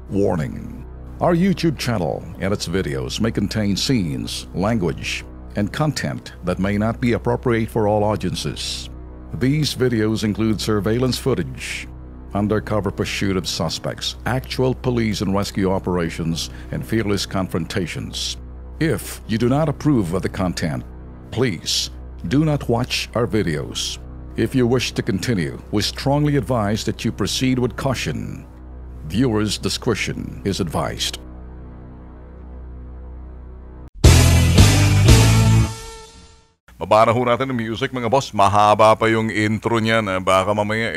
Warning. Our YouTube channel and its videos may contain scenes, language, and content that may not be appropriate for all audiences. These videos include surveillance footage, undercover pursuit of suspects, actual police and rescue operations, and fearless confrontations. If you do not approve of the content, please do not watch our videos. If you wish to continue, we strongly advise that you proceed with caution. Viewers' discretion is advised. Baba na ho natin ng music mga boss. Mahaba pa yung intro niyan. Baka mamaya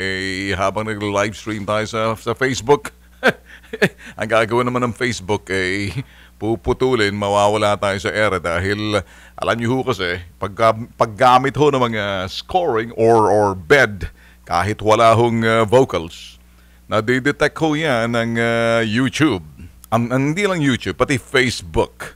habang nag-livestream tayo sa Facebook. Ang gagawin naman ng Facebook puputulin, mawawala tayo sa era dahil alam niyo ho kasi paggamit ho ng mga scoring or bed kahit wala hong vocals, nadidetect ho yan ng YouTube. Hindi lang YouTube, pati Facebook.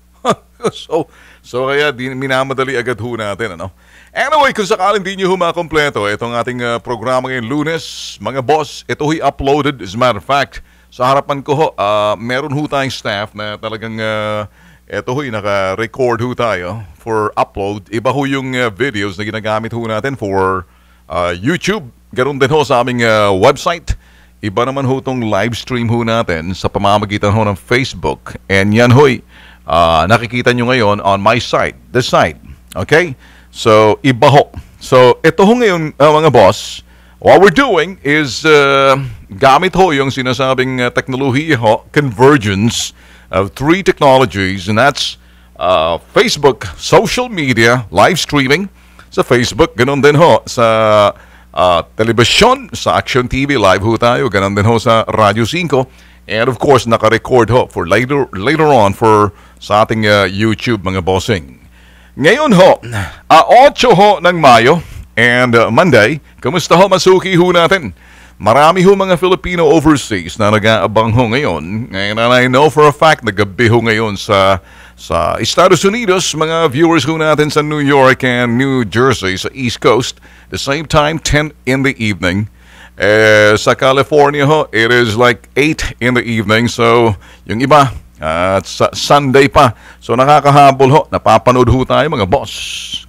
So kaya minamadali agad ho natin, ano? Anyway, kung sakaling di nyo ho makompleto itong ating programa ngayong Lunes, mga boss, ito ho'y uploaded. As a matter of fact, sa harapan ko ho, meron ho tayong staff na talagang ito ho'y naka-record ho tayo for upload. Iba ho yung videos na ginagamit ho natin for YouTube. Ganon din ho sa aming website. Iba naman ho itong live stream ho natin sa pamamagitan ho ng Facebook. And yan ho'y nakikita nyo ngayon on my site, this site. Okay? So, iba ho. So, ito ho ngayon, mga boss, what we're doing is gamit ho yung sinasabing teknolohiya ho, convergence of three technologies, and that's Facebook, social media, live streaming sa Facebook, ganon din ho sa telebisyon, sa Action TV, live ho tayo, ganon din ho sa Radyo 5, and of course, naka-record ho for later on for sa ating YouTube, mga bossing. Ngayon ho, 8 ho ng Mayo and Monday, kamusta ho masuki ho natin? Marami ho mga Filipino overseas na nag-aabang ho ngayon. And I know for a fact na gabi ho ngayon sa Estados Unidos, mga viewers ho natin sa New York and New Jersey sa East Coast. The same time, 10 in the evening. Sa California ho, it is like 8 in the evening. So, yung iba, Sunday pa. So nakakahabol ho. Napapanood ho tayo mga boss.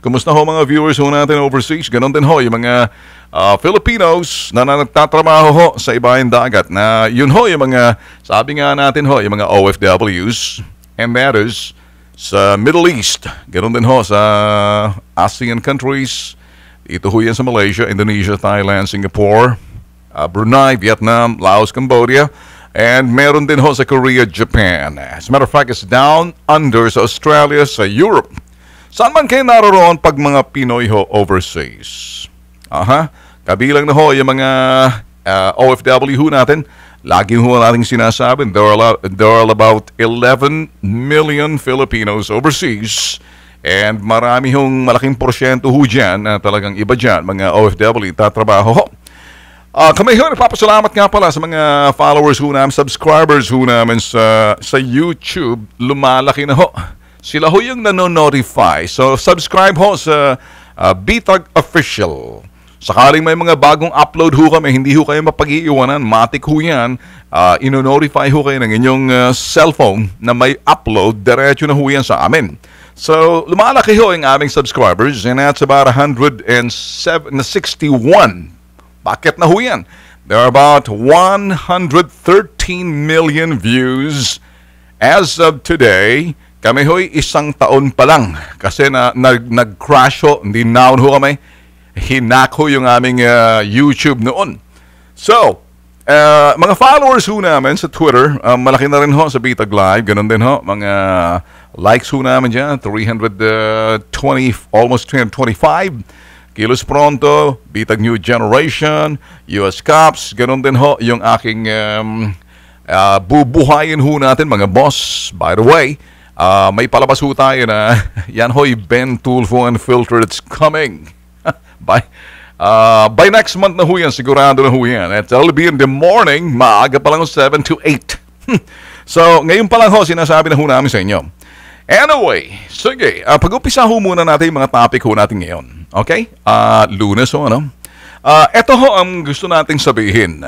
Kumusta ho mga viewers ho natin overseas? Ganon din ho yung mga Filipinos na nagtatrabaho ho sa ibaang dagat. Na yun ho yung mga, sabi nga natin ho, yung mga OFWs. And that is sa Middle East. Ganon din ho sa ASEAN countries. Ito ho yan sa Malaysia, Indonesia, Thailand, Singapore, Brunei, Vietnam, Laos, Cambodia. And meron din ho sa Korea, Japan. As a matter of fact, it's down under sa Australia, sa Europe. Saan man kayo naroon pag mga Pinoy ho overseas? Kabilang na ho yung mga OFW ho natin. Lagi ho nating sinasabi, there are about 11 million Filipinos overseas. And marami hong malaking porsyento ho dyan, talagang iba dyan, mga OFW, tatrabaho ho. Kami ho, nagpapasalamat nga pala sa mga followers ho namin, subscribers ho namin sa YouTube. Lumalaki na ho. Sila ho yung nanonotify. So, subscribe ho sa Bitag Official. Sakaling may mga bagong upload ho kami, hindi ho kayo mapag-iiwanan. Matik ho yan. Ino-notify ho kayo ng inyong cellphone na may upload. Diretso na ho yan sa amin. So, lumalaki ho yung aming subscribers, and that's about 161. Bakit na ho yan? There are about 113 million views as of today. Kami ho'y isang taon pa lang kasi nag-crash ho, hindi naon ho kami. Hinak ho yung aming YouTube noon. So, mga followers ho namin sa Twitter, malaki na rin ho sa Bitag Live. Ganun din ho, mga likes ho namin dyan, 320, almost 325. Kilos Pronto, Bitag New Generation, US Cops, ganun din ho yung aking bubuhayin ho natin mga boss. By the way, may palabas ho tayo na yan ho'y Ben Tulfo Unfiltered, it's coming. By next month na ho yan, sigurado na ho yan. It'll be in the morning, maaga pa lang 7 to 8. So, ngayon pa lang ho, sinasabi na ho namin sa inyo. Anyway, sige, pag-upisa ho muna natin yung mga topic ho natin ngayon. Okay? Lunes ho, ano? Ito ho ang gusto nating sabihin.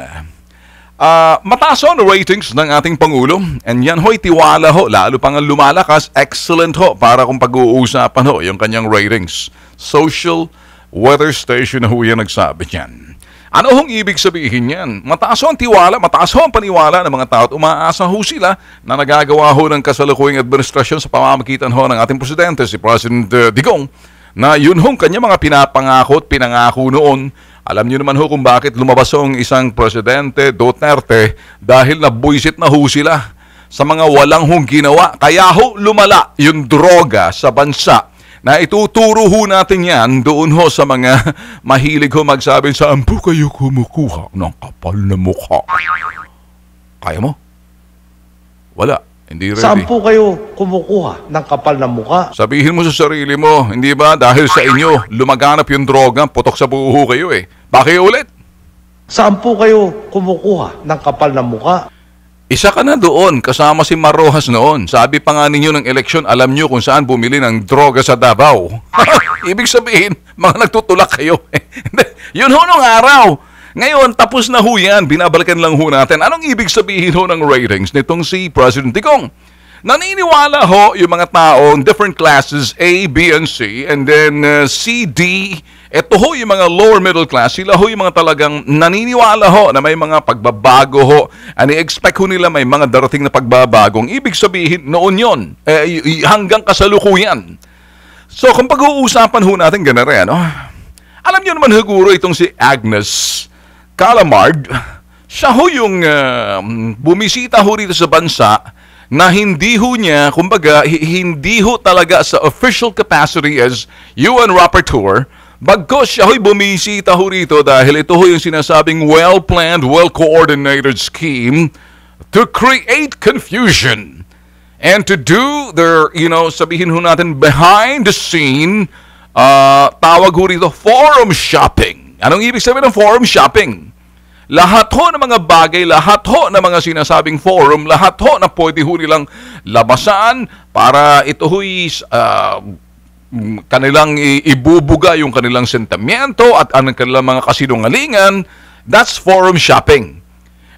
Mataas ho ang ratings ng ating Pangulo. And yan ho'y tiwala ho. Lalo pang ang lumalakas. Excellent ho para kung pag-uusapan ho yung kanyang ratings. Social weather station na ho yan nagsabi niyan. Ano hong ibig sabihin yan? Mataas ho ang tiwala, mataas ho ang paniwala ng mga tao at umaasa ho sila na nagagawa ho ng kasalukuyang administrasyon sa pamamagitan ho ng ating presidente, si President Digong, na yun hong kanya mga pinapangako at pinangako noon. Alam niyo naman ho kung bakit lumabas ho ang isang presidente, Duterte, dahil nabuisit na ho sila sa mga walang hong ginawa. Kaya ho lumala yung droga sa bansa. Na ituturo ho natin yan doon ho sa mga mahilig ho magsabi, saan po kayo kumukuha ng kapal na mukha? Kaya mo? Wala. Hindi ready. Saan po kayo kumukuha ng kapal na mukha? Sabihin mo sa sarili mo, hindi ba dahil sa inyo lumaganap yung droga, putok sa buho kayo eh. Bakit ulit? Saan po kayo kumukuha ng kapal na mukha? Isa ka na doon, kasama si Marrojas noon. Sabi pa nga ninyo ng eleksyon, alam nyo kung saan bumili ng droga sa Davao. Ibig sabihin, mga nagtutulak kayo. Yun ho nung araw. Ngayon, tapos na ho yan. Binabalikan lang ho natin. Anong ibig sabihin ho ng ratings nitong si President Digong? Naniniwala ho yung mga taong different classes, A, B, and C, and then C, D. Ito ho yung mga lower middle class, sila ho yung mga talagang naniniwala ho na may mga pagbabago ho. I-expect ho nila may mga darating na pagbabagong. Ibig sabihin, noon yon hanggang kasalukuyan. So, kung pag-uusapan ho natin ganare, ano? Alam niyo naman siguro itong si Agnes Calamard, siya ho yung bumisita ho rito sa bansa na hindi ho niya, kumbaga, hindi ho talaga sa official capacity as UN Rapporteur. Bagkos siya ho'y bumisita ho rito dahil ito ho yung sinasabing well-planned, well-coordinated scheme to create confusion and to do their, sabihin ho natin, behind the scene, tawag ho rito, forum shopping. Anong ibig sabihin ng forum shopping? Lahat ho ng mga bagay, lahat ho ng mga sinasabing forum, lahat ho na pwede ho nilang labasan para ito ho'y kanilang ibubuga yung kanilang sentimiento at ang kanilang mga kasinungalingan, that's forum shopping.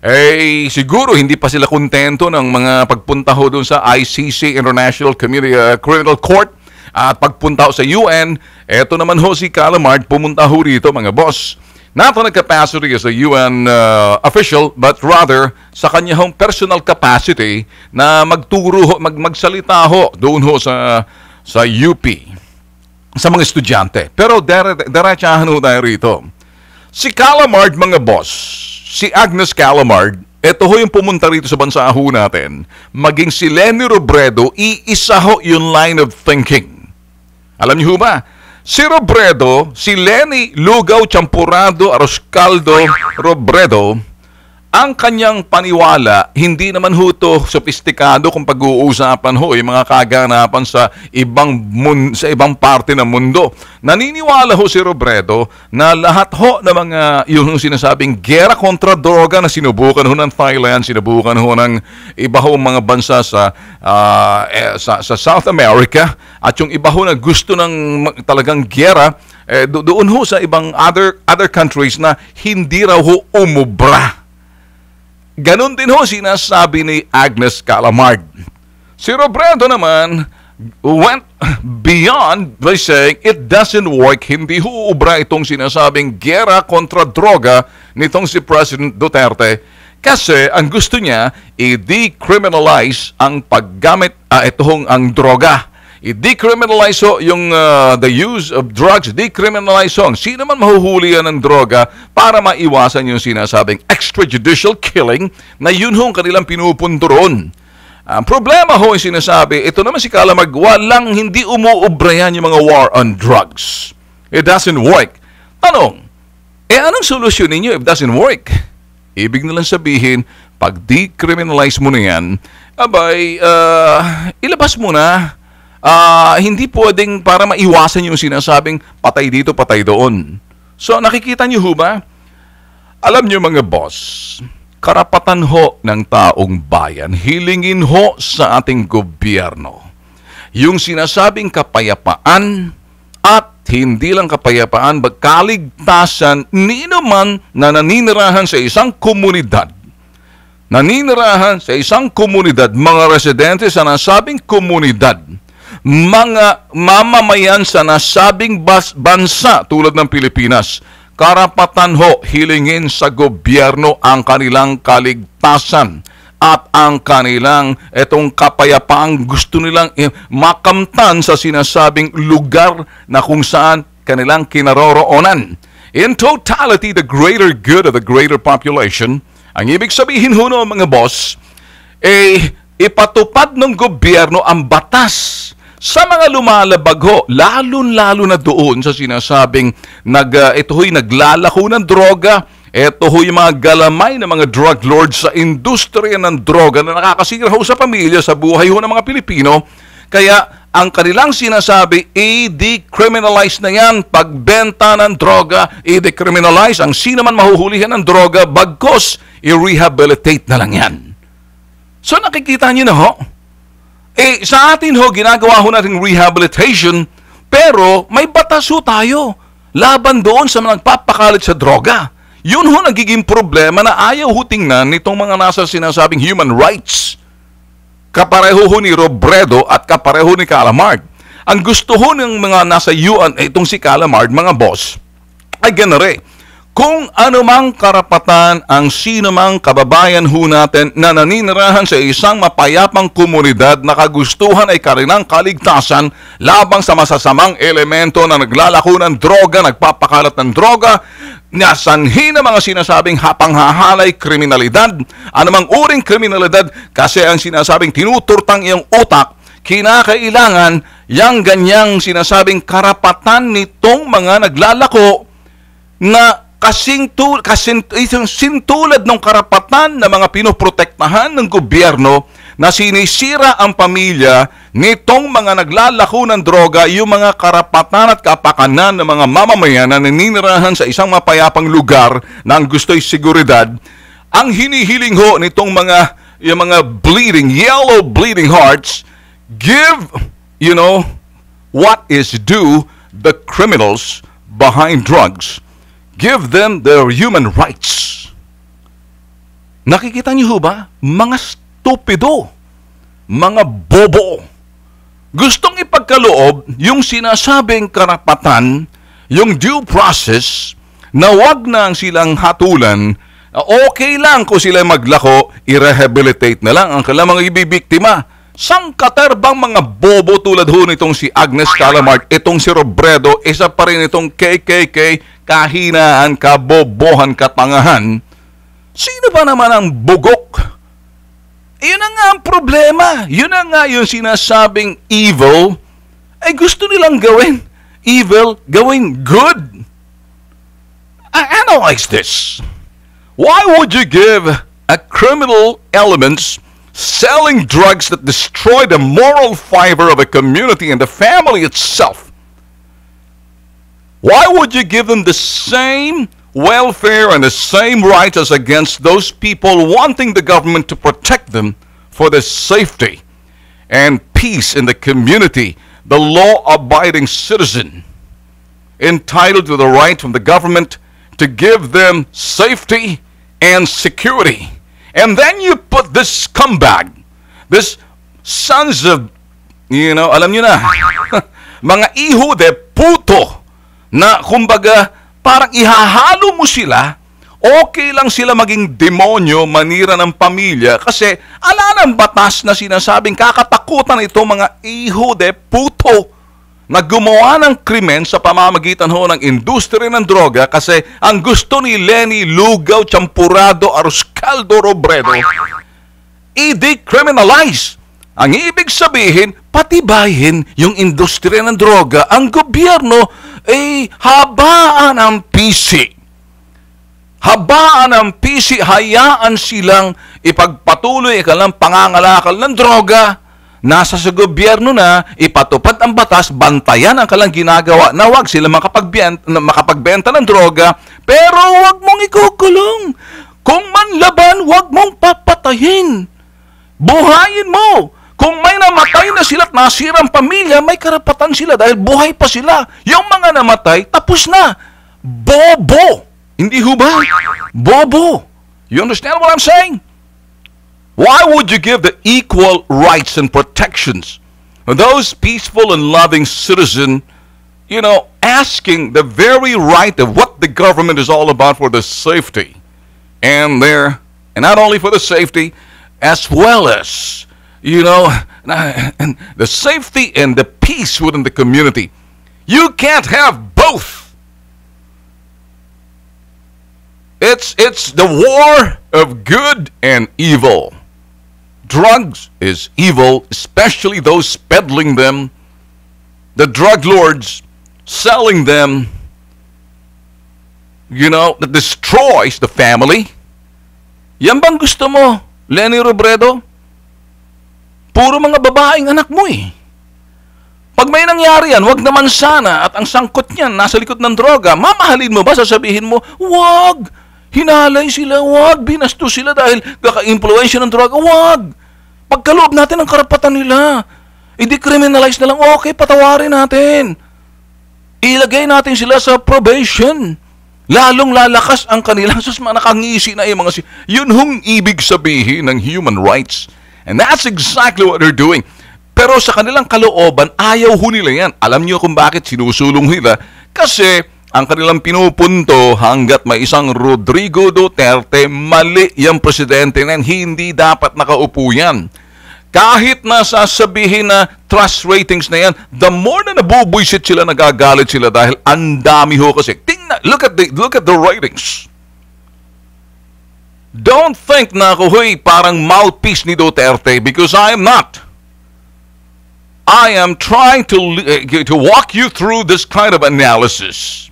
Eh, siguro hindi pa sila kontento ng mga pagpunta ho doon sa ICC, International Criminal Court, at pagpunta ho sa UN. Eto naman ho si Calamard, pumunta ho rito mga boss. Not on a capacity as a UN official, but rather sa kanya hong personal capacity na magturo ho, magsalita ho doon ho sa UP. Sa mga estudyante. Pero diretsahan ho tayo rito. Si Calamard, mga boss, si Agnes Calamard, ito ho yung pumunta rito sa bansa ho natin, maging si Leni Robredo, iisa ho yung line of thinking. Alam niyo ho ba? Si Robredo, si Leni Lugaw Champurado Aroscaldo Robredo, ang kanyang paniwala, hindi naman ho ito sophisticado kung pag-uusapan ho yung mga kaganapan sa ibang parte ng mundo. Naniniwala ho si Robredo na lahat ho ng mga yung sinasabing gera kontra droga na sinubukan ho ng Thailand, sinubukan ho ng iba ho mga bansa sa South America, at yung iba ho na gusto ng talagang gera, doon ho sa ibang other countries na hindi raw ho umubra. Ganon din ho sinasabi ni Agnes Calamard. Si Robredo naman went beyond by saying it doesn't work. Hindi ho ubra itong sinasabing gera kontra droga nitong si President Duterte kasi ang gusto niya i-decriminalize ang paggamit ang droga. I-decriminalize ho yung the use of drugs, decriminalize ho. Sino man mahuhuli yan ng droga para maiwasan yung sinasabing extrajudicial killing na yun ho ang kanilang pinupunturon. Ang problema ho yung sinasabi, ito naman si Calamard, walang hindi umuubra yan yung mga war on drugs. It doesn't work. Tanong, anong solusyon ninyo if it doesn't work? Ibig nilang sabihin, pag decriminalize mo na yan, ilabas mo na. Hindi pwedeng para maiwasan yung sinasabing patay dito, patay doon. So, nakikita niyo ho ba? Alam niyo mga boss, karapatan ho ng taong bayan, hilingin ho sa ating gobyerno yung sinasabing kapayapaan at hindi lang kapayapaan, kaligtasan ni inuman na naninirahan sa isang komunidad naninirahan sa isang komunidad, mga residente sa nasabing komunidad, mga mamamayan sa nasabing bansa tulad ng Pilipinas, karapatan ho hilingin sa gobyerno ang kanilang kaligtasan at ang kanilang etong kapayapaang gusto nilang makamtan sa sinasabing lugar na kung saan kanilang kinaroroonan. In totality, the greater good of the greater population, ang ibig sabihin ho no, mga boss, ipatupad ng gobyerno ang batas sa mga lumalabag ho, lalo na doon sa sinasabing ito ho'y naglalako ng droga. Ito ho yung mga galamay ng mga drug lords sa industriya ng droga na nakakasira ho sa pamilya, sa buhay ho ng mga Pilipino. Kaya ang kanilang sinasabi, i-decriminalize na yan. Pagbenta ng droga, i-decriminalize. Ang sino man mahuhulihan ng droga, bagkos, i-rehabilitate na lang yan. So nakikita nyo na ho, sa atin ho, ginagawa ho natin rehabilitation, pero may batas ho tayo laban doon sa mga nagpapakalat sa droga. Yun ho nagiging problema na ayaw ho tingnan nitong mga nasa sinasabing human rights. Kapareho ho ni Robredo at kapareho ni Calamard. Ang gusto ho ng mga nasa UN, itong si Calamard, mga boss, ay ganare. Kung anumang karapatan ang sino mang kababayan ho natin na naninirahan sa isang mapayapang komunidad na kagustuhan ay kanilang kaligtasan labang sa masasamang elemento na naglalako ng droga, nagpapakalat ng droga, nasanhi na mga sinasabing hapang-hahalay kriminalidad, anumang uring kriminalidad, kasi ang sinasabing tinuturtang iyong utak, kinakailangan yang ganyang sinasabing karapatan nitong mga naglalako na sintulad ng karapatan na mga pinoprotektahan ng gobyerno na sinisira ang pamilya nitong mga naglalako ng droga, yung mga karapatan at kapakanan ng mga mamamayan na naninirahan sa isang mapayapang lugar na ang gusto'y seguridad. Ang hinihiling ho nitong yung mga yellow bleeding hearts, give, what is due the criminals behind drugs. Give them their human rights. Nakikita niyo ba? Mga stupido. Mga bobo. Gustong ipagkaloob yung sinasabing karapatan, yung due process, na wag na silang hatulan. Okay lang kung sila maglako, i-rehabilitate na lang ang kailang mga ibibiktima. Sangkaterbang mga bobo tulad ho nitong si Agnes Calamard, itong si Robredo, isa pa rin itong KKK, kahinaan, kabobohan, katangahan. Sino ba naman ang bugok? Yun na nga ang problema. Yun na nga yung sinasabing evil, ay gusto nilang gawin. Evil, gawin good. I analyze this. Why would you give a criminal elements selling drugs that destroy the moral fiber of a community and the family itself? Why would you give them the same welfare and the same rights as against those people wanting the government to protect them for their safety and peace in the community, the law-abiding citizen entitled to the right from the government to give them safety and security? And then you put this scumbag, this sons of, alam nyo na, mga iho de puto, na kumbaga parang ihahalo mo sila, okay lang sila maging demonyo, manira ng pamilya, kasi ala ng batas na sinasabing kakatakutan ito mga iho de puto na gumawa ng krimen sa pamamagitan ho ng industriya ng droga, kasi ang gusto ni Lenny Lugaw, Champurado, Aruscaldo, Robredo, i-decriminalize. Ang ibig sabihin, patibayin yung industriya ng droga. Ang gobyerno ay habaan ang PC. Habaan ang PC, hayaan silang ipagpatuloy ang pangangalakal ng droga. Nasa sa gobyerno na, ipatupad ang batas, bantayan ang kalang ginagawa na wag sila makapagbenta ng droga, pero wag mong ikukulong. Kung manlaban, wag mong papatayin. Buhayin mo. Kung may namatay na sila at nasirang pamilya, may karapatan sila dahil buhay pa sila. Yung mga namatay, tapos na. Bobo. Hindi ho ba? Bobo. You understand what I'm saying? Why would you give the equal rights and protections of those peaceful and loving citizens, asking the very right of what the government is all about for the safety and not only for the safety, as well as, and the safety and the peace within the community. You can't have both. It's the war of good and evil. Drugs is evil, especially those peddling them, the drug lords selling them, that destroys the family. Yan bang gusto mo, Lenny Robredo? Puro mga babaeng anak mo eh. Pag may nangyari yan, wag naman sana at ang sangkot niyan nasa likod ng droga, mamahalin mo ba? Sasabihin mo, wag! Hinalay sila, wag! Binastos sila dahil kaka-influensya ng droga, wag! Pagkaloob natin ang karapatan nila. I-decriminalize na lang, okay, patawarin natin. Ilagay natin sila sa probation. Lalong lalakas ang kanilang nakangisi na yung mga yun hong ibig sabihin ng human rights. And that's exactly what they're doing. Pero sa kanilang kalooban, ayaw ho nila yan. Alam niyo kung bakit sinusulong nila? Kasi ang kanilang pinupunto hanggat may isang Rodrigo Duterte, mali yung presidente na yan. Hindi dapat nakaupo yan. Kahit na sasabihin na trust ratings na yan, the more na nabubwisit sila, nagagalit sila dahil ang dami ho kasi. Look at the ratings. Don't think na ako, parang mouthpiece ni Duterte, because I am not. I am trying to walk you through this kind of analysis.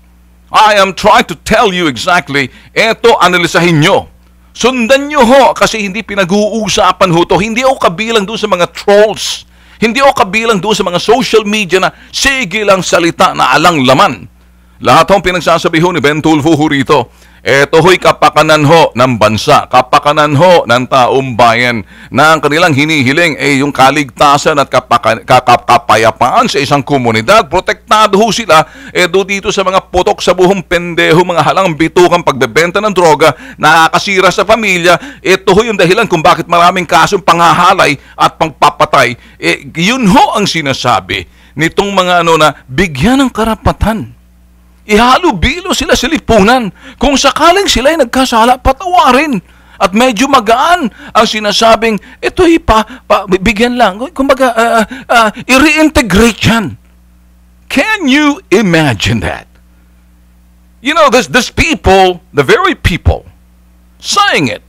I am trying to tell you exactly, eto, analisahin nyo. Sundan nyo ho, kasi hindi pinag-uusapan ho to. Hindi ako kabilang doon sa mga trolls. Hindi ako kabilang doon sa mga social media na sige lang salita na alang laman. Lahat ho pinagsasabi ho ni Ben Tulfo ho rito. Ito ho'y kapakanan ho ng bansa, kapakanan ho ng taong bayan na ang kanilang hinihiling ay yung kaligtasan at kapayapaan sa isang komunidad. Protektado ho sila dito sa mga putok sa buhong pendeho, mga halang bitukang pagbebenta ng droga, nakakasira sa pamilya. Ito ho yung dahilan kung bakit maraming kasong panghahalay at pangpapatay. Yun ho ang sinasabi nitong mga na bigyan ng karapatan. Ihalo-bilo sila sa lipunan. Kung sakaling sila ay nagkasala, patawarin. At medyo magaan ang sinasabing, ito'y bigyan lang. Kumbaga, i-reintegrate yan. Can you imagine that? This people, the very people, saying it.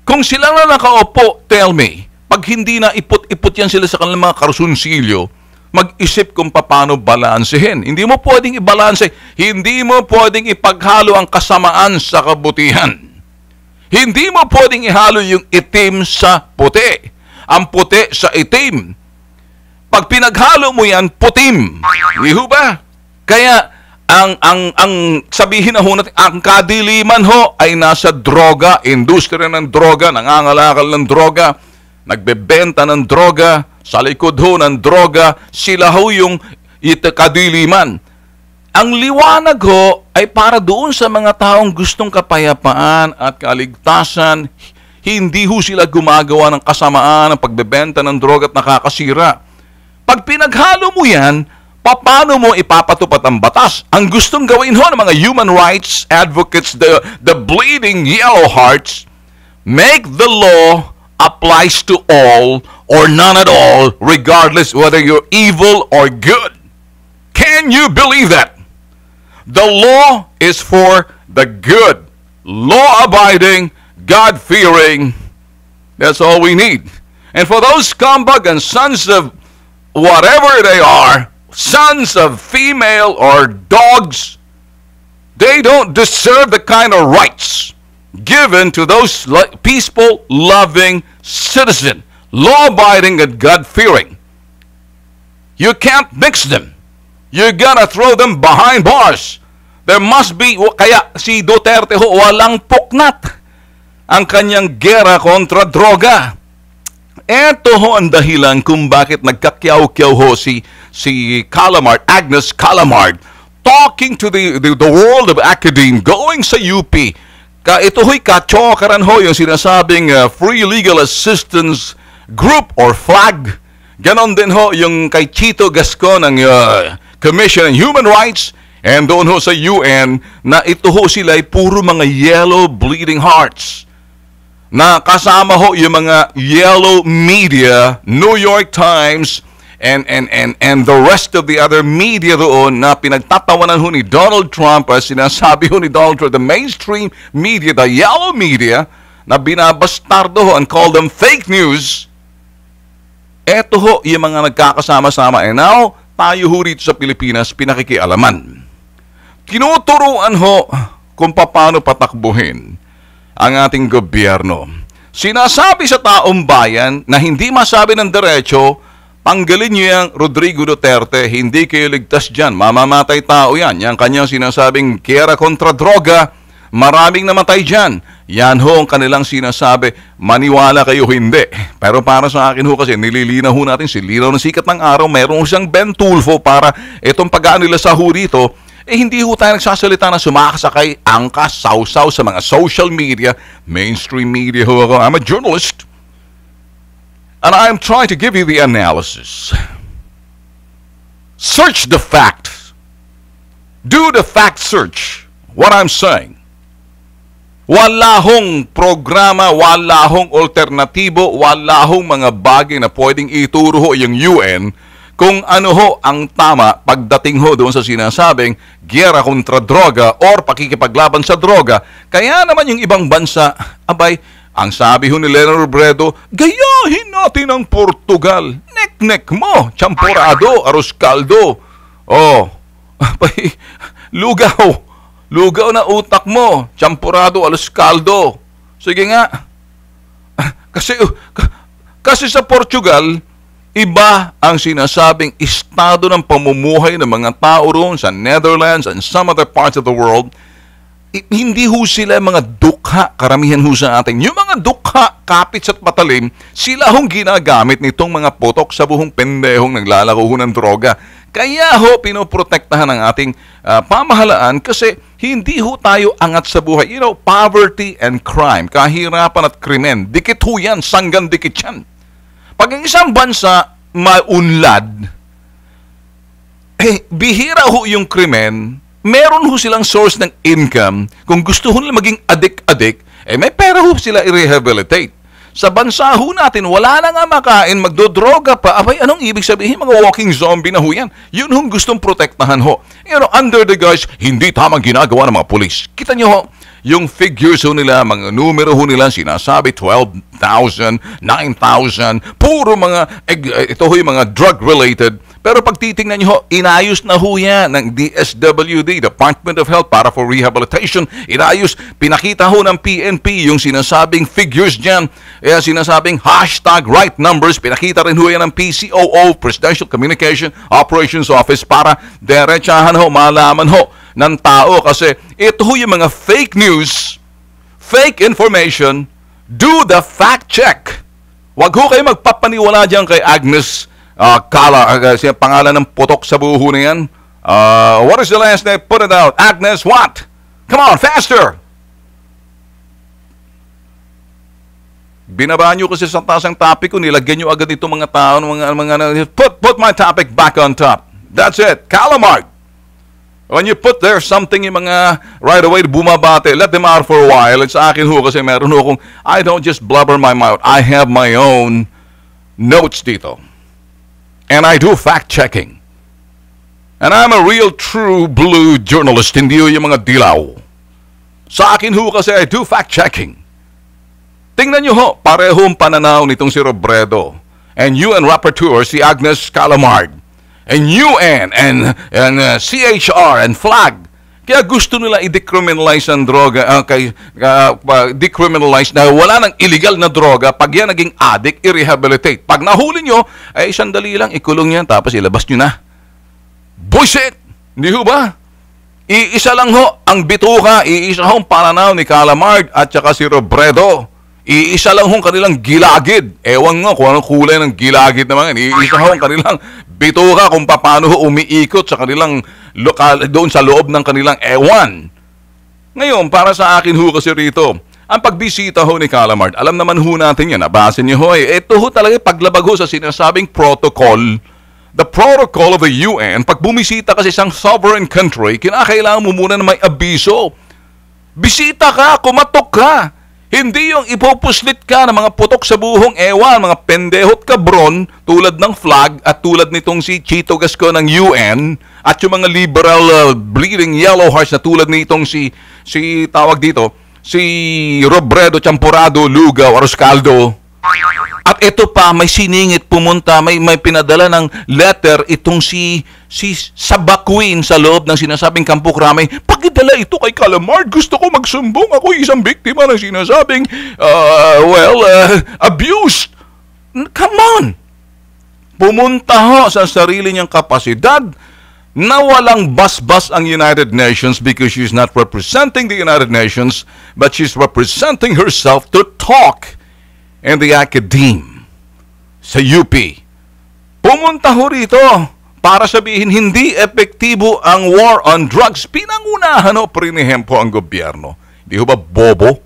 Kung sila na nakaupo, tell me, pag hindi na ipot-ipot yan sila sa kanilang mga karsunsilyo, mag-isip kung paano balansehin. Hindi mo pwedeng ibalanse. Hindi mo pwedeng ipaghalo ang kasamaan sa kabutihan. Hindi mo pwedeng ihalo yung itim sa puti. Ang puti sa itim. Pag pinaghalo mo yan, putim. Hindi ba? Kaya, ang sabihin na ho natin, ang kadiliman ho ay nasa droga, industriya ng droga, nangangalakal ng droga, nagbebenta ng droga, sa likod ho ng droga, sila ho yung kadiliman. Ang liwanag ho ay para doon sa mga taong gustong kapayapaan at kaligtasan. Hindi ho sila gumagawa ng kasamaan, ng pagbebenta ng droga at nakakasira. Pag pinaghalo mo yan, paano mo ipapatupad ang batas? Ang gustong gawin ho ng mga human rights advocates, the bleeding yellow hearts, make the law applies to all or none at all, regardless whether you're evil or good. Can you believe that? The law is for the good. Law-abiding, God-fearing, that's all we need. And for those scumbag and sons of whatever they are, sons of female or dogs, they don't deserve the kind of rights given to those peaceful, loving citizen, law-abiding and God-fearing. You can't mix them. You gotta throw them behind bars. There must be, kaya si Duterte ho, walang puknat ang kanyang gera kontra droga. Ito ho ang dahilan kung bakit nagkakyaw-kyaw ho si Calamard, Agnes Calamard, talking to the world of academe, going sa UP, Ito ho'y kachokaran ho yung sinasabing Free Legal Assistance Group or FLAG. Ganon din ho yung kay Chito Gascon ng Commission on Human Rights and doon ho sa UN na ito ho sila ay puro mga yellow bleeding hearts. Na kasama ho yung mga yellow media, New York Times, and the rest of the other media doon na pinagtatawanan ho ni Donald Trump, sinasabi ho ni Donald Trump, the mainstream media, the yellow media, na binabastardo ho and call them fake news. Eto ho yung mga nagkakasama-sama. And now, tayo ho rito sa Pilipinas, pinakikialaman. Tinuturuan ho kung paano patakbuhin ang ating gobyerno. Sinasabi sa taong bayan na hindi masabi ng diretso, tanggalin niyo yung Rodrigo Duterte, hindi kayo ligtas dyan, mamamatay tao yan. Yang kanyang sinasabing giyera kontra droga, maraming namatay dyan. Yan ho ang kanilang sinasabi, maniwala kayo hindi. Pero para sa akin ho kasi, nililinaw ho natin si linaw ng sikat ng araw, mayroong siyang Ben Tulfo para itong pag-ano nila sa ho rito, hindi ho tayo nagsasalita na sumakasakay, angkas, sausaw sa mga social media, mainstream media ho ako. I'm a journalist. And I'm trying to give you the analysis. Search the facts. Do the fact search. What I'm saying. Wala hong programa, wala hong alternatibo, wala hong mga bagay na pwedeng ituro ho yung UN kung ano ho ang tama pagdating ho doon sa sinasabing giyera kontra droga or pakikipaglaban sa droga. Kaya naman yung ibang bansa, abay, ang sabi ho ni Leonard Robredo, gayahin natin ang Portugal. Nek-nek mo, champurado, arroz caldo. Oh, lugaw. Lugaw na utak mo, champurado, arroz caldo. Sige nga. Kasi sa Portugal, iba ang sinasabing estado ng pamumuhay ng mga tao roon sa Netherlands and some other parts of the world. Hindi ho sila mga dukha, karamihan ho sa atin. Yung mga dukha, kapits at patalim, sila hong ginagamit nitong mga potok sa buhong pendehong naglalako ho ng droga. Kaya ho, pinoprotektahan ng ating pamahalaan kasi hindi ho tayo angat sa buhay. You know, poverty and crime, kahirapan at krimen, dikit ho yan, sanggan dikit yan. Pag ang isang bansa maunlad, bihira ho yung krimen, meron ho silang source ng income. Kung gusto ho nila maging adik-adik, may pera ho sila i-rehabilitate. Sa bansa ho natin, wala na nga makain, magdodroga pa. Abay, anong ibig sabihin? Mga walking zombie na ho yan. Yun hong gustong protektahan ho. You know, under the guise, hindi tamang ginagawa ng mga pulis. Kita nyo ho, yung figures ho nila, mga numero ho nila, sinasabi 12,000, 9,000, puro mga, ito ho yung mga drug-related. Pero pag titingnan nyo ho, inayos na ho yan ng DSWD, Department of Health, para for rehabilitation. Inayos, pinakita ho ng PNP yung sinasabing figures dyan. Sinasabing hashtag right numbers, pinakita rin ho yan ng PCOO, Presidential Communication Operations Office, para derechahan ho, malaman ho ng tao. Kasi ito ho yung mga fake news, fake information, do the fact check. Wag ho kayo magpapaniwala dyan kay Agnes siya pangalan ng putok sa buho na yan. What is the last name? Put it out. Agnes what? Come on, faster! Binaba nyo kasi sa taas ang topic ko, nilagyan nyo agad ito mga tao, put my topic back on top. That's it. Calamard. When you put there something yung mga right away bumabate, let them out for a while. It's akin ho kasi meron ho akong, I don't just blubber my mouth. I have my own notes dito. And I do fact-checking. And I'm a real true blue journalist, hindi yung mga dilaw. Sa akin ho kasi I do fact-checking. Tingnan nyo ho, parehong pananaw nitong si Robredo. And UN Rapporteur, si Agnes Calamard. And UN, and CHR, and FLAG. Kaya gusto nila i-decriminalize ang droga, decriminalize na wala nang illegal na droga. Pag yan naging addict, i-rehabilitate. Pag nahuli nyo, ay sandali lang, ikulong yan, tapos ilabas nyo na. Bullshit! Hindi ho ba? Iisa lang ho ang bituka, iisa hong pananaw ni Calamard at saka si Robredo. Iisa lang hong kanilang gilagid. Ewan nga kung anong kulay ng gilagid naman. Iisa hong kanilang bituka kung paano umiikot sa kanilang lokal, doon sa loob ng kanilang ewan. Ngayon, para sa akin ho kasi rito, ang pagbisita ho ni Calamard, alam naman ho natin yan, nabasa niyo ho ito ho talaga paglabag ho sa sinasabing protocol. The protocol of the UN, pag bumisita kasi isang sovereign country, kinakailangan mo muna na may abiso. Bisita ka, kumatok ka. Hindi yung ipopuslit ka ng mga putok sa buhong ewan, mga pendehot kabron, tulad ng flag at tulad nitong si Chito Gasco ng UN at yung mga liberal bleeding yellow hearts na tulad nitong si tawag dito, si Robredo, Champurado, Lugaw, Aroscaldo. At ito pa, may siningit pumunta, may pinadala ng letter itong si Sabaquin sa loob ng sinasabing Kampo Krame. Pagidala ito kay Calamard, gusto ko magsumbong. Ako isang biktima ng sinasabing, abused. Come on! Pumunta ho sa sarili niyang kapasidad na walang basbas ang United Nations because she's not representing the United Nations, but she's representing herself to talk in the academe sa UP. Pumunta ho rito para sabihin hindi epektibo ang war on drugs. Pinangunahan ho, prinihempo ang gobyerno. Hindi ho ba bobo?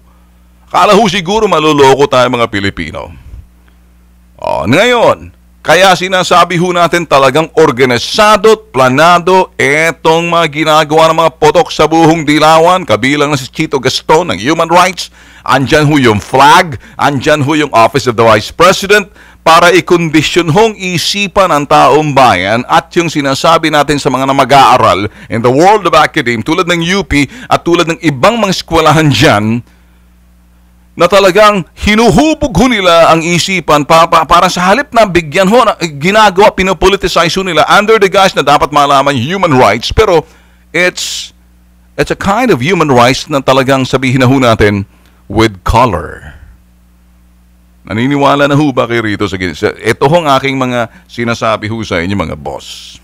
Kala ho siguro maluloko tayo mga Pilipino. Ngayon, kaya sinasabi ho natin talagang organisado at planado etong mga ginagawa ng mga potok sa buhong dilawan, kabilang na si Chito Gaston ng Human Rights. Andyan ho yung flag, andyan ho yung Office of the Vice President para ikondisyon hong isipan ng taong bayan at yung sinasabi natin sa mga na mag-aaral in the world of academe tulad ng UP at tulad ng ibang mga eskwelahan dyan na talagang hinuhubog ho nila ang isipan para sa halip na bigyan ho, na, ginagawa, pinopoliticize ho nila under the guise na dapat malaman human rights, pero it's a kind of human rights na talagang sabihin na ho natin with color. Naniniwala na ho ba kayo rito sa ito hong aking mga sinasabi ho sa inyo mga boss.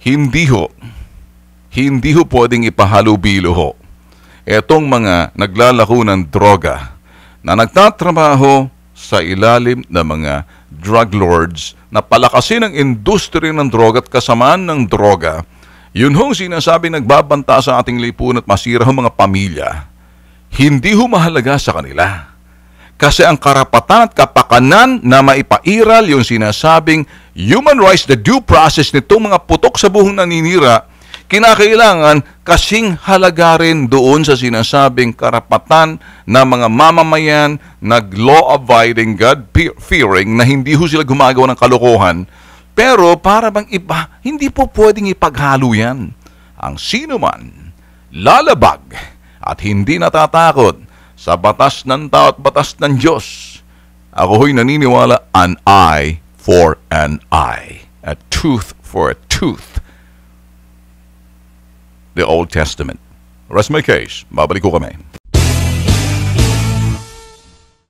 Hindi ho pwedeng ipahalubilo ho etong mga naglalako ng droga na nagtatrabaho sa ilalim ng mga drug lords na palakasin ang industriya ng droga at kasamaan ng droga. Yun hong sinasabi nagbabanta sa ating lipunan at masira ho mga pamilya. Hindi ho mahalaga sa kanila. Kasi ang karapatan at kapakanan na maipairal yung sinasabing human rights, the due process nitong mga putok sa buhong naninira, kinakailangan kasing halaga rin doon sa sinasabing karapatan na mga mamamayan nag-law-abiding, God-fearing na hindi ho sila gumagawa ng kalokohan. Pero para bang iba, hindi po pwedeng ipaghalo yan. Ang sino man lalabag at hindi natatakot sa batas ng tao at batas ng Diyos, ako ho'y naniniwala, an eye for an eye, a tooth for a tooth. The Old Testament. Rest my case. Babalik ko kami.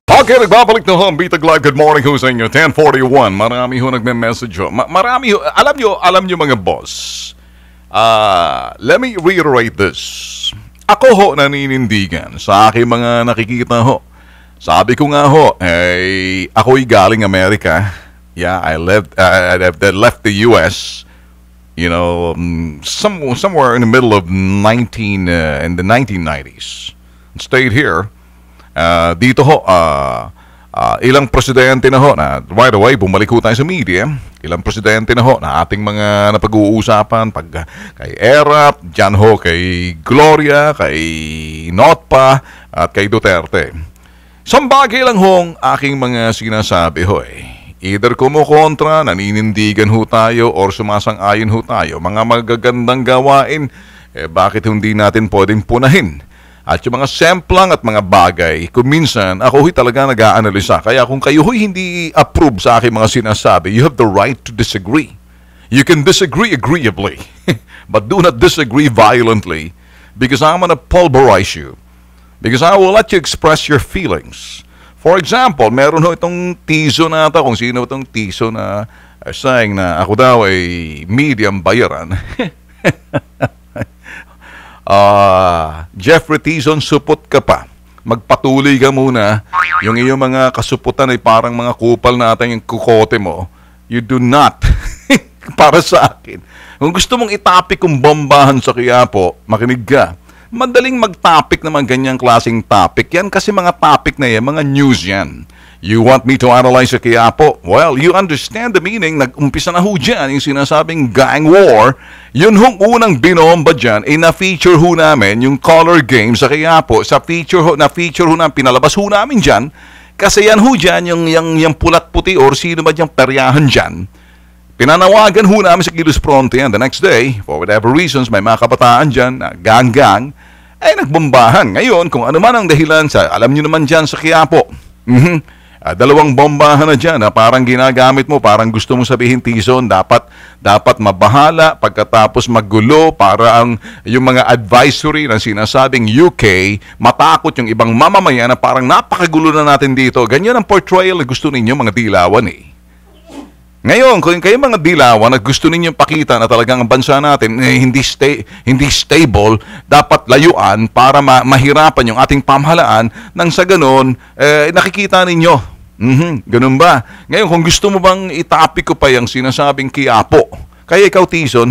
Okay, nagbabalik na ho ang Bitag Live. Good morning ho sa inyo. 10:41. Marami ho nagme-message ho. Marami ho. Alam nyo mga boss. Let me reiterate this. Ako ho naninindigan sa aking mga nakikita ho. Sabi ko nga ho, ako'y galing Amerika. Yeah, I left the US. You know, somewhere in the middle of in the 1990s. Stayed here. Dito ho, ilang presidente na ho na, right away, bumalik ho tayo sa media. Ilang presidente na ho na ating mga napag-uusapan, kay Erap, dyan ho kay Gloria, kay Notpa, at kay Duterte. Isang bagay lang hong aking mga sinasabi ho either kumukontra, naninindigan ho tayo, or sumasang-ayon ho tayo. Mga magagandang gawain, bakit hindi natin pwedeng punahin? At yung mga semplang at mga bagay, kung minsan, ako ho'y talaga nag-aanalisa. Kaya kung kayo ho'y hindi approve sa aking mga sinasabi, you have the right to disagree. You can disagree agreeably, but do not disagree violently, because I'm gonna pulverize you. Because I will let you express your feelings. For example, meron ho itong tiso na ito, kung sino itong tiso na saying na ako daw ay medium bayaran. Jeffrey Tizon, supot ka pa. Magpatuloy ka muna. Yung iyong mga kasuputan ay parang mga kupal natin yung kukote mo. You do not. Para sa akin. Kung gusto mong itapik kung bombahan sa Quiapo, makinig ka. madaling mag-topic naman ganyang klaseng topic. Yan kasi mga topic na yan, mga news yan. You want me to analyze sa Quiapo? Well, you understand the meaning. Nag-umpisa na ho dyan yung sinasabing gang war. Yun hong unang binomba dyan, na-feature ho namin yung color game sa Quiapo. Na-feature ho namin, pinalabas ho namin dyan. Kasi yan ho dyan, yung pulat-puti or sino ba dyan peryahan dyan. Pinanawagan ho namin sa Kilos Fronte yan. The next day, for whatever reasons, may mga kabataan dyan, gang-gang, ay nagbombahan. Ngayon, kung ano man ang dahilan sa, alam nyo naman dyan sa Quiapo. Dalawang bombahan na dyan, parang ginagamit mo, parang gusto mo sabihin, Tison, dapat mabahala pagkatapos maggulo para yung mga advisory na sinasabing UK, matakot yung ibang mamamayan na parang napakagulo na natin dito. Ganyan ang portrayal na gusto ninyo mga dilawan eh. Ngayon, kung kayo mga dilawan at gusto ninyong pakita na talagang ang bansa natin hindi stable, dapat layuan para mahirapan yung ating pamahalaan nang sa ganun, nakikita ninyo. Ganun ba? Ngayon, kung gusto mo bang itapik ko pa yung sinasabing Quiapo, kaya ikaw, Tison,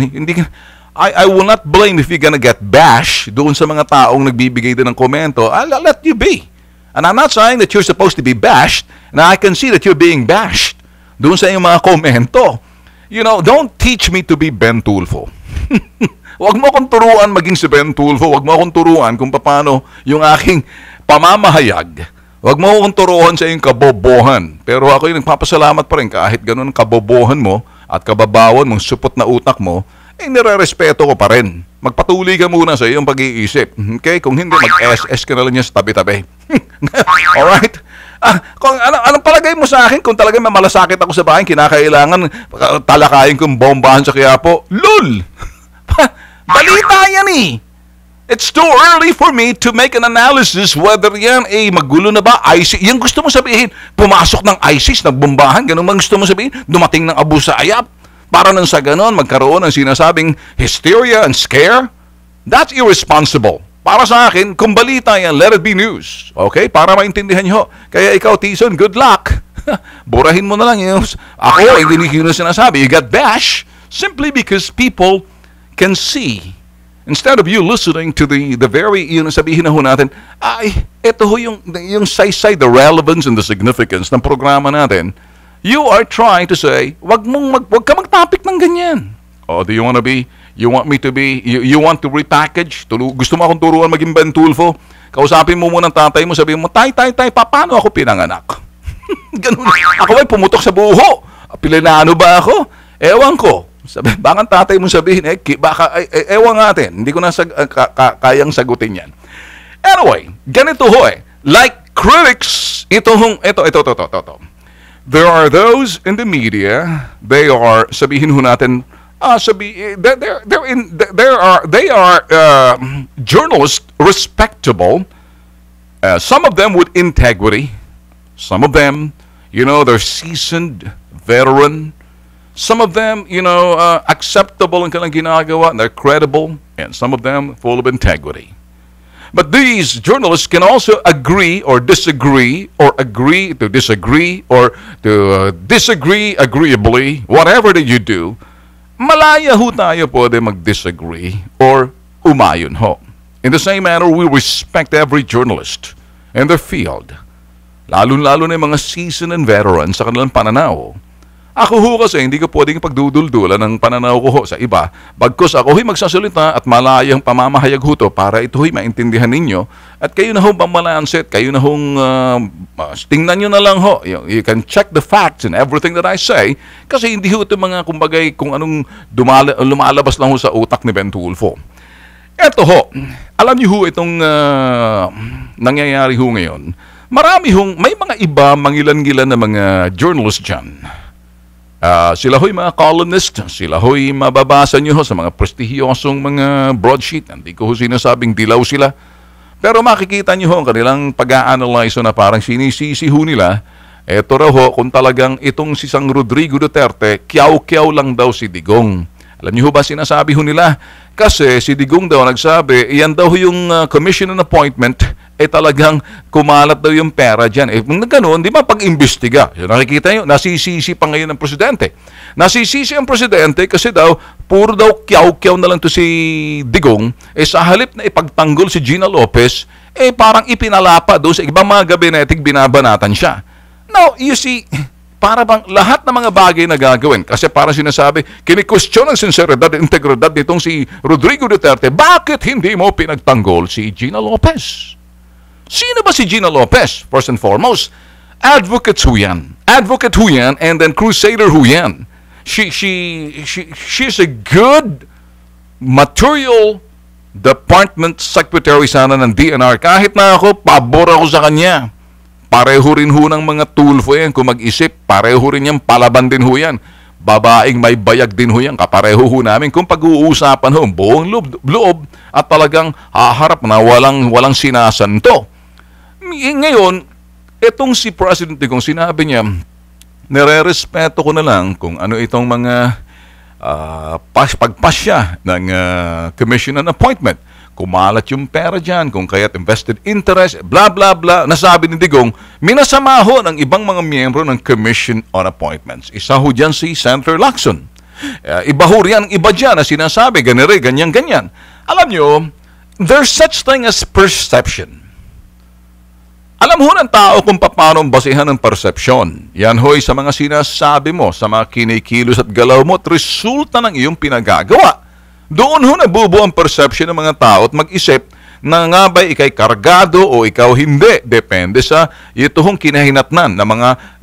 I will not blame if you're gonna get bash doon sa mga taong nagbibigay din ng komento. I'll let you be. And I'm not saying that you're supposed to be bashed, and I can see that you're being bashed doon sa iyong mga komento. You know, don't teach me to be Ben Tulfo. Huwag mo akong turuan maging si Ben Tulfo. Huwag mo akong turuan kung paano yung aking pamamahayag. Huwag mo akong turuan sa iyong kabobohan. Pero ako yung nagpapasalamat pa rin kahit ganun kabobohan mo at kababawan mong supot na utak mo, nire-respeto ko pa rin. Magpatuloy ka muna sa iyong pag-iisip. Okay? Kung hindi, mag-SS ka na lang niya sa tabi-tabi. Alright? Kung anong palagay mo sa akin kung talagang mamalasakit ako sa bahay, kinakailangan talakayin kong bombahan sa Quiapo? Lul! Balita yan eh! It's too early for me to make an analysis whether yan magulo na ba, ISIS. Yung gusto mo sabihin, pumasok ng ISIS, nagbombahan, ganun bang gusto mo sabihin? Dumating ng Abu Sayyaf, para nang sa ganun, magkaroon ng sinasabing hysteria and scare? That's irresponsible. Para sa akin, kung balita yan, let it be news. Okay? Para maintindihan nyo. Kaya ikaw, Tison, good luck. Burahin mo na lang yun. Ako, hindi ko na sinasabi. You got bash simply because people can see. Instead of you listening to the very, yun sabihin na ho natin, ito ho yung say the relevance and the significance ng programa natin. You are trying to say, wag ka mag-topic ng ganyan. Oh, do you want to be, you want me to be, you want to repackage? Gusto mo akong turuan maging Ben Tulfo? Kausapin mo muna ang tatay mo, sabihin mo, tay, paano ako pinanganak? Ganun. Ako ay pumutok sa buho. Pilinano ba ako? Ewan ko. Baka tatay mo sabihin, ewan natin. Hindi ko na kayang sagutin yan. Anyway, ganito ho like critics, ito. There are those in the media, they are, sabihin ho natin, they are journalists, respectable. Some of them with integrity. Some of them, they're seasoned, veteran. Some of them, acceptable ang kanilang ginagawa, they're credible, and some of them full of integrity. But these journalists can also agree or disagree, or agree to disagree, or to disagree agreeably, whatever that you do. Malaya ho tayo pwede mag-disagree or umayon ho. In the same manner, we respect every journalist in their field. Lalo-lalo na yung mga seasoned and veterans sa kanilang pananaw. Ako ho kasi hindi ko pwedeng pagduduldulan ng pananaw ko ho sa iba. Bagkus ako ho'y magsasalita at malayang pamamahayag ho to para ito ho'y maintindihan ninyo. At kayo na ho pamalansit, kayo na hong tingnan nyo na lang ho. You can check the facts and everything that I say. Kasi hindi ho ito mga kumbagay kung anong lumalabas lang ho sa utak ni Ben Tulfo. Eto ho, alam niyo ho itong nangyayari ho ngayon. Marami hong, may mga iba, mangilan-gilan na mga journalists dyan. Sila ho'y mga columnist, sila ho'y mababasa nyo ho sa mga prestihiyosong mga broadsheet. Hindi ko ho sinasabing dilaw sila. Pero makikita nyo ho ang kanilang pag-a-analyze na parang sinisisi ho nila. Eto raw ho, kung talagang itong si Sang Rodrigo Duterte, kiyaw-kiyaw lang daw si Digong. Alam nyo ho ba sinasabi ho nila? Kasi si Digong daw nagsabi, iyan daw yung commission and appointment, talagang kumalat daw yung pera dyan. Kung ganoon, di ba pag-imbestiga? Nakikita nyo, nasisisi pa ngayon ng presidente. Nasisisi ang presidente kasi daw, puro daw kyaw-kyaw na lang to si Digong, sa halip na ipagtanggol si Gina Lopez, parang ipinalapa doon sa ibang mga gabinetik, binabanatan siya. Now, you see, para bang lahat ng mga bagay na gagawin, kasi parang sinasabi, kinikwestiyon ang sinseridad at integridad nitong si Rodrigo Duterte, bakit hindi mo pinagtanggol si Gina Lopez? Sino ba si Gina Lopez? First and foremost, advocate ho yan. Advocate ho yan, and then crusader ho yan. She's a good material department secretary sana ng DNR. Kahit na ako, pabor ako sa kanya. Pareho rin ho ng mga tulfo yan. Kung mag-isip, pareho rin yan, palaban din ho yan. Babaeng may bayag din ho yan. Kapareho ho namin kung pag-uusapan ho, buong loob at talagang haharap na walang sinasanto. Ngayon, itong si President Digong, sinabi niya, nire-respeto ko na lang kung ano itong mga pagpasya ng commission and appointment. Kumalat yung pera dyan, kung kaya't invested interest, blah, blah, blah. Nasabi ni Digong, minasama ho ng ibang mga miyembro ng Commission on Appointments. Isa ho dyan si Senator Lacson. Iba ho riyan, iba dyan na sinasabi, ganyan. Alam nyo, there's such thing as perception. Alam ho ng tao kung paano basihan ng perception. Yan ho'y sa mga sinasabi mo, sa mga kinikilos at galaw mo at resulta ng iyong pinagagawa. Doon ho nabubuo ang perception ng mga tao at mag-isip na nga ba ikay kargado o ikaw hindi. Depende sa ito hong kinahinatnan na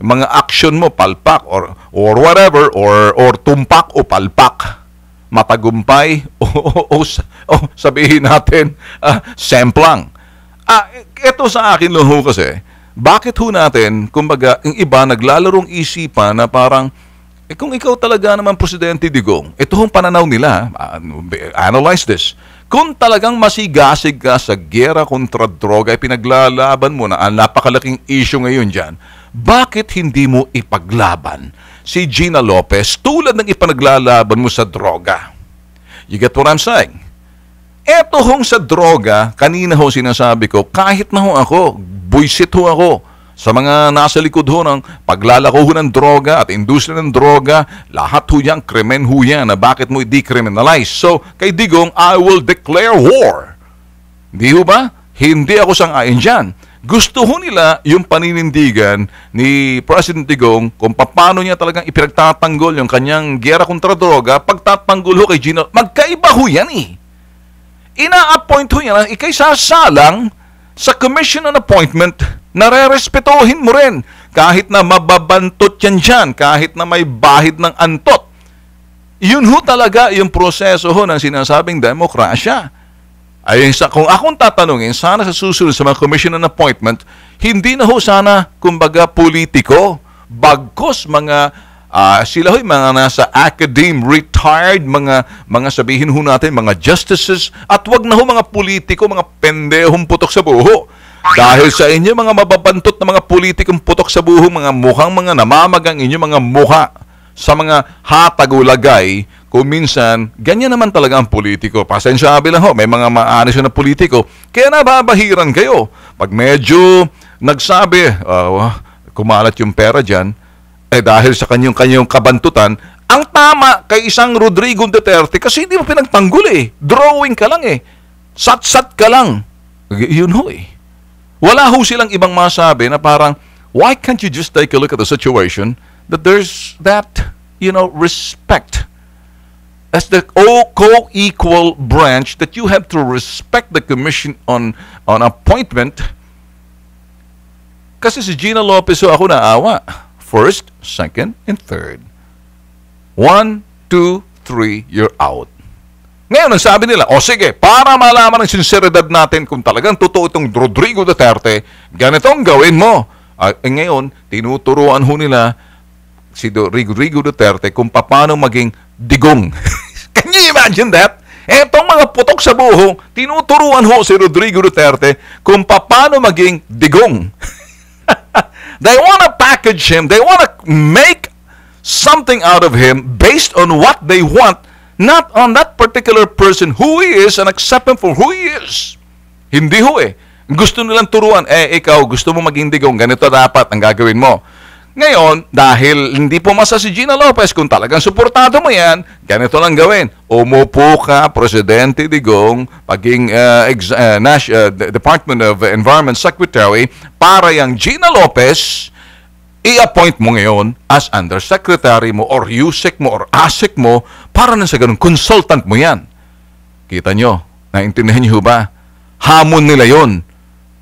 mga action mo, palpak or whatever, or tumpak o palpak. Matagumpay o sabihin natin, semplang. Ito sa akin lang ho kasi, bakit ho natin, kumbaga, yung iba naglalarong isipan na parang, kung ikaw talaga naman Presidente Digong, ito hong pananaw nila, analyze this, kung talagang masigasig ka sa gera kontra droga, pinaglalaban mo na ang napakalaking issue ngayon dyan, bakit hindi mo ipaglaban si Gina Lopez tulad ng ipanaglalaban mo sa droga? You get what I'm saying? Eto hong sa droga, kanina ho sinasabi ko, kahit na ho ako, buisit ho ako sa mga nasa likod ho ng paglalako ho ng droga at industriya ng droga, lahat ho yan, krimen ho yan, na bakit mo i-decriminalize. So, kay Digong, I will declare war. Di ho ba? Hindi ako sang-ayon dyan. Gusto ho nila yung paninindigan ni President Digong kung paano niya talagang ipinagtatanggol yung kanyang gera kontra droga, pagtatanggol ho kay Gina. Magkaiba ho yan eh. Ina-appoint ho yan, ikay sasalang sa commission on appointment, nare-respetuhin mo rin. Kahit na mababantot yan dyan, kahit na may bahid ng antot. Yun ho talaga yung proseso ho ng sinasabing demokrasya. Ayun, kung akong tatanungin, sana sa susunod sa mga commission on appointment, hindi na ho sana, kumbaga, politiko, bagkos mga sila ho'y mga nasa retired, mga sabihin ho natin, mga justices, at wag na ho mga politiko, mga pendehong putok sa buho. Dahil sa inyo, mga mababantot na mga politikong putok sa buho, mga mukhang mga namamagang inyo, mga mukha sa mga hatag-ulagay, kung minsan, ganyan naman talaga ang politiko. Pasensyabi lang ho, may mga maanis na politiko, kaya nababahiran kayo. Pag medyo nagsabi, kumalat yung pera dyan, dahil sa kanyang kabantutan, ang tama kay isang Rodrigo Duterte kasi hindi mo pinagtanggol eh. Drawing ka lang eh. Sat-sat ka lang. Yun ho eh. Wala ho silang ibang masabi na parang, why can't you just take a look at the situation that there's that, respect as the co-equal branch that you have to respect the commission on appointment. Kasi si Gina Lopez ako naawa. First, second, and third. 1, 2, 3, you're out. Ngayon, ang sabi nila, sige, para malaman ang sinseridad natin kung talagang totoo itong Rodrigo Duterte, ganitong gawin mo. Ngayon, tinuturuan ho nila si Rodrigo Duterte kung paano maging digong. Can you imagine that? Etong mga putok sa buho, tinuturuan ho si Rodrigo Duterte kung paano maging digong. They want to package him. They want to make something out of him based on what they want, not on that particular person, who he is, and accept him for who he is. Hindi ho eh. Gusto nilang turuan, ikaw, gusto mo maging digong, ganito dapat ang gagawin mo. Ngayon, dahil hindi pumasa si Gina Lopez, kung talagang suportado mo yan, ganito lang gawin. Umupo ka, Presidente Digong, paging Department of Environment Secretary, para yung Gina Lopez, i-appoint mo ngayon as Undersecretary mo, or USEC mo, or ASEC mo, para na sa ganun, consultant mo yan. Kita nyo, naintindihan nyo ba? Hamon nila yon.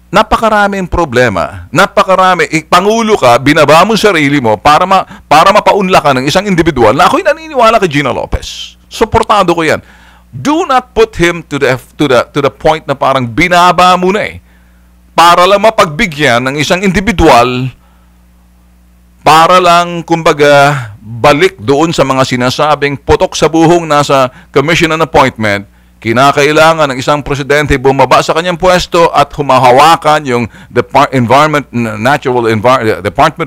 Napakaraming problema. Napakarami. Pangulo ka, binaba mo sarili mo para mapaunla ka ng isang individual na ako'y naniniwala kay Gina Lopez. Suportado ko yan. Do not put him to the point na parang binaba mo na para lang mapagbigyan ng isang individual, para lang, kumbaga, balik doon sa mga sinasabing putok sa buhong nasa commission and appointment. Kinakailangan ng isang presidente bumaba sa kanyang pwesto at humahawakan yung Department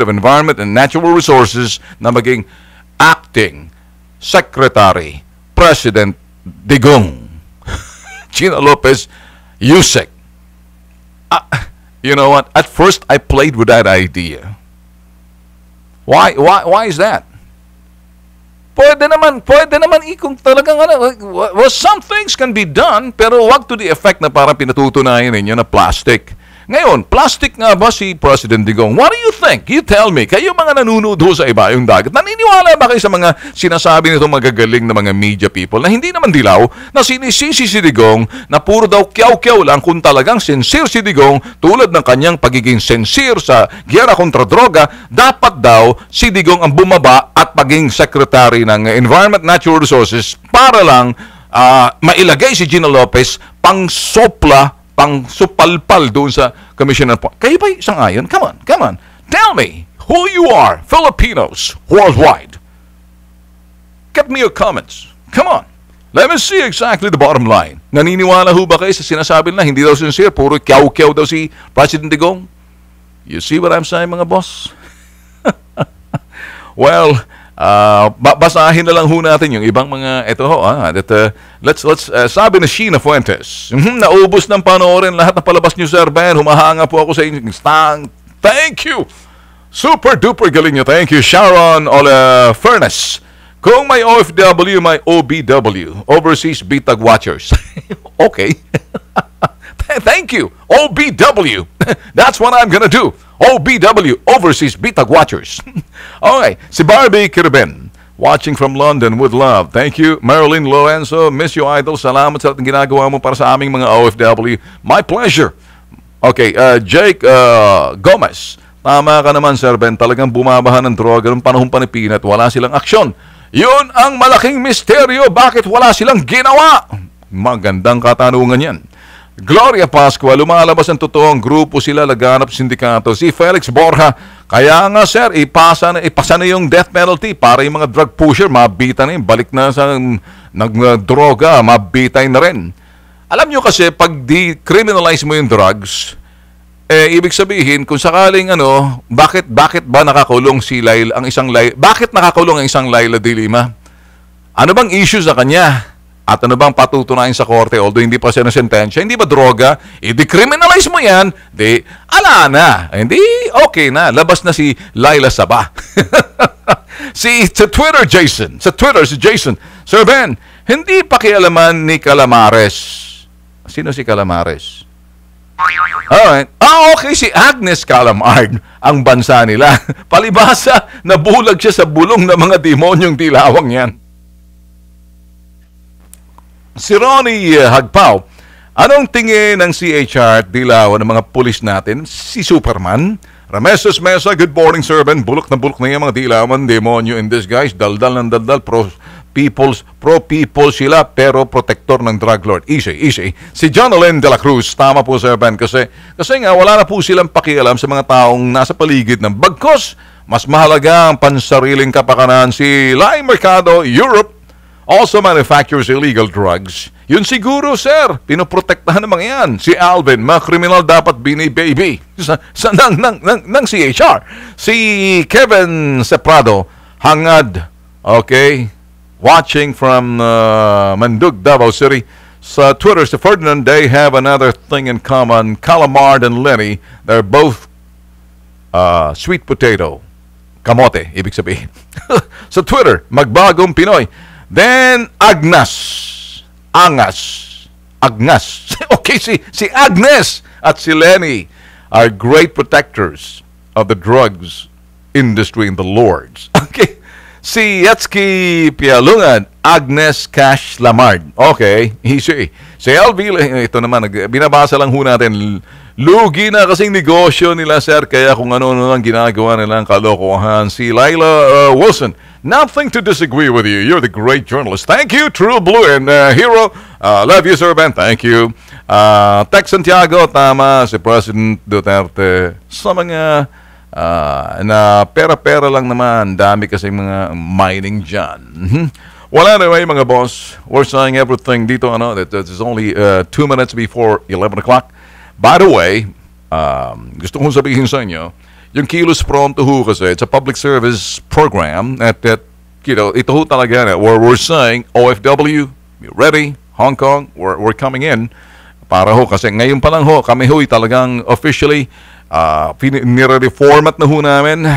of Environment and Natural Resources na maging acting Secretary President Digong. Gina Lopez, USEC. You know what? At first, I played with that idea. Why is that? Pwede naman kung talagang well, some things can be done, pero wag to the effect na parang pinatutunayan ninyo na plastic. Ngayon, plastic nga ba si President Digong? What do you think? You tell me. Kayo mga nanonood sa iba yung dagat, naniniwala ba kayo sa mga sinasabi nitong magagaling na mga media people na hindi naman dilaw, na sinisisi si Digong, na puro daw kyaw-kyaw lang kung talagang sincere si Digong, tulad ng kanyang pagiging sincere sa giyera kontra droga, dapat daw si Digong ang bumaba at maging Secretary ng Environment Natural Resources para lang mailagay si Gina Lopez pang sopla, pang supalpal doon sa Commissioner po. Kayo ba isang ayon? Come on. Tell me who you are, Filipinos worldwide. Get me your comments. Come on. Let me see exactly the bottom line. Naniniwala ho ba kayo sa sinasabi na hindi daw sincere, puro kyaw-kyaw daw si President Digong? You see what I'm saying, mga boss? Well, basahin na lang ho natin yung ibang mga let's sabi na Sheena Fuentes, naubos ng panoorin lahat na palabas niyo, Sir Ben. Humahanga po ako sa inyo. Thank you. Super duper galing niyo. Thank you. Sharon Furnace. Kung may OFW, may OBW, Overseas Bitag Watchers. Okay. Thank you. OBW. That's what I'm gonna do. OBW, Overseas Bitag Watchers. Okay, si Barbie Kirben, watching from London with love. Thank you. Marilyn Lorenzo, miss you, idol. Salamat sa ginagawa mo para sa aming mga OFW. My pleasure. Okay, Jake Gomez. Tama ka naman, Sir Ben. Talagang bumabahan ng droga ng panahon pa ni Peanut. Wala silang aksyon. Yun ang malaking misteryo. Bakit wala silang ginawa? Magandang katanungan yan. Gloria Pascua, lumalabas ang totoong grupo sila, laganap sindikato. Si Felix Borja, kaya nga sir, ipasa na yung death penalty para yung mga drug pusher, mabita na yun, balik na sa nagdroga, mabitay na rin. Alam nyo kasi, pag decriminalize mo yung drugs, ibig sabihin, kung sakaling bakit ba nakakulong si Laila, bakit nakakulong ang isang Laila de Lima? Ano bang issue sa kanya? At ano bang patutunayan sa korte, although hindi pa siya na sentensya, hindi ba droga? I-decriminalize mo yan, ala na. Hindi, okay na. Labas na si Laila Saba. Sa Twitter si Jason, Sir Ben, hindi pakialaman ni Calamares. Sino si Calamares? Alright. Okay, si Agnes Calamard ang bansa nila. Palibasa, nabulag siya sa bulong ng mga demonyong dilawang yan. Si Ronnie Hagpao, anong tingin ng CHR at dilawan ng mga pulis natin? Si Superman? Rameses Mesa, good morning, Sir Ben. Bulok na yung mga dilawan, demonyo in disguise, daldal ng daldal, pro people sila, pero protector ng drug lord. Easy. Si Jonalyn de la Cruz, tama po, Sir Ben, kasi nga wala na po silang pakialam sa mga taong nasa paligid ng bagkos. Mas mahalaga ang pansariling kapakanan. Si Lai Mercado, Europe, also manufactures illegal drugs. Yun siguro, sir, pinoprotektahan ng mga yan. Si Alvin, mga kriminal dapat bini-baby ng CHR. Si Kevin Seprado, hangad, okay, watching from Mandug, Davao City. Sa Twitter, si Ferdinand, they have another thing in common. Calamard and Lenny, they're both sweet potato. Kamote, ibig sabihin. Sa Twitter, Magbagong Pinoy. Then, Agnes. Okay, si Agnes at si Lenny are great protectors of the drugs industry in the Lords. Okay. Si Yatski Pialungan, Agnes Cash Lamard. Okay. Si LV, ito naman, binabasa lang ho natin. Lugi na kasing negosyo nila, sir, kaya kung ano-ano lang ginagawa nilang kalokohan. Si Laila Wilson, nothing to disagree with you. You're the great journalist. Thank you, True Blue and Hero. Love you, sir, Ben. Thank you. Tex Santiago, tama, si President Duterte. Sa mga na pera-pera lang naman, dami kasi mga mining dyan. Well, anyway, mga boss, we're saying everything dito, that it's only 2 minutes before 11 o'clock. By the way, gusto kong sabihin sa inyo, yung Kilos Pronto ho kasi, it's a public service program at ito ho talaga where we're saying, OFW, be ready, Hong Kong, we're coming in. Para ho, kasi ngayon pa lang ho, kami ho talagang officially, nire-reformat na ho namin.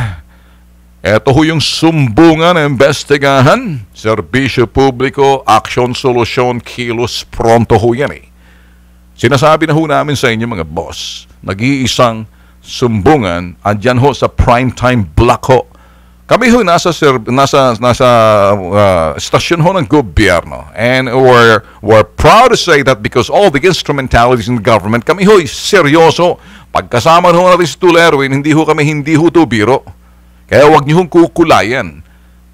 Ito ho yung sumbungan na investigahan, serbisyo publiko, aksyon, solusyon, Kilos Pronto ho yan eh. Sinasabi na ho namin sa inyo mga boss, nag-iisang sumbungan, andyan ho sa primetime block ho. Kami ho nasa stasyon ho ng gobyerno. And we're proud to say that because all the instrumentalities in the government, kami ho seryoso. Pagkasama ho natin si Tulerwin, hindi ho to biro. Kaya wag niyo hong kukulayan.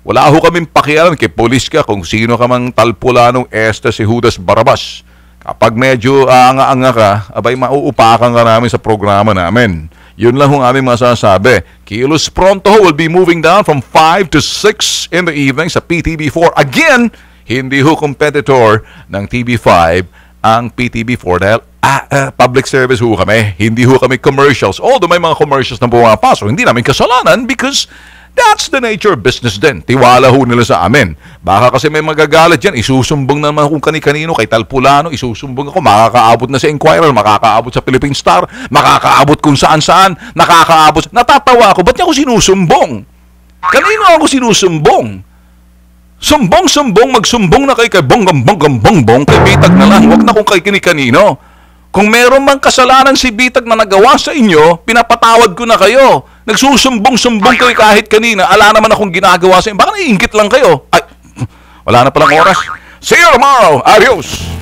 Wala ho kaming pakialam kay polis ka kung sino ka mang talpulanong si Judas Barabas. Kapag medyo anga-anga ka, abay mauupakan ka namin sa programa namin. Yun lang hong aming masasabi. Kilos Pronto will be moving down from 5 to 6 in the evening sa PTB4. Again, hindi ho competitor ng TV5 ang PTB4 dahil public service ho kami. Hindi ho kami commercials. Although may mga commercials na pumapasok, hindi namin kasalanan because that's the nature of business din. Tiwala ho nila sa amin. Baka kasi may magagalit yan, isusumbong naman kung kani-kanino, kay Talpulano, isusumbong ako, makakaabot na sa Inquirer, makakaabot sa Philippine Star, makakaabot kung saan-saan, nakakaabot. Natatawa ako, ba't niya ako sinusumbong? Kanino ako sinusumbong? Sumbong, magsumbong na kay bonggam-bonggam-bongbong, kay Bitag na lang, huwag na kung kay kani-kanino. Kung meron mang kasalanan si Bitag na nagawa sa inyo, pinapatawad ko na kayo. Nagsusumbong-sumbong kayo kahit kanina. Ala naman akong ginagawa sa inyo. Baka naiingit lang kayo. Ay, wala na palang oras. See you tomorrow. Adios.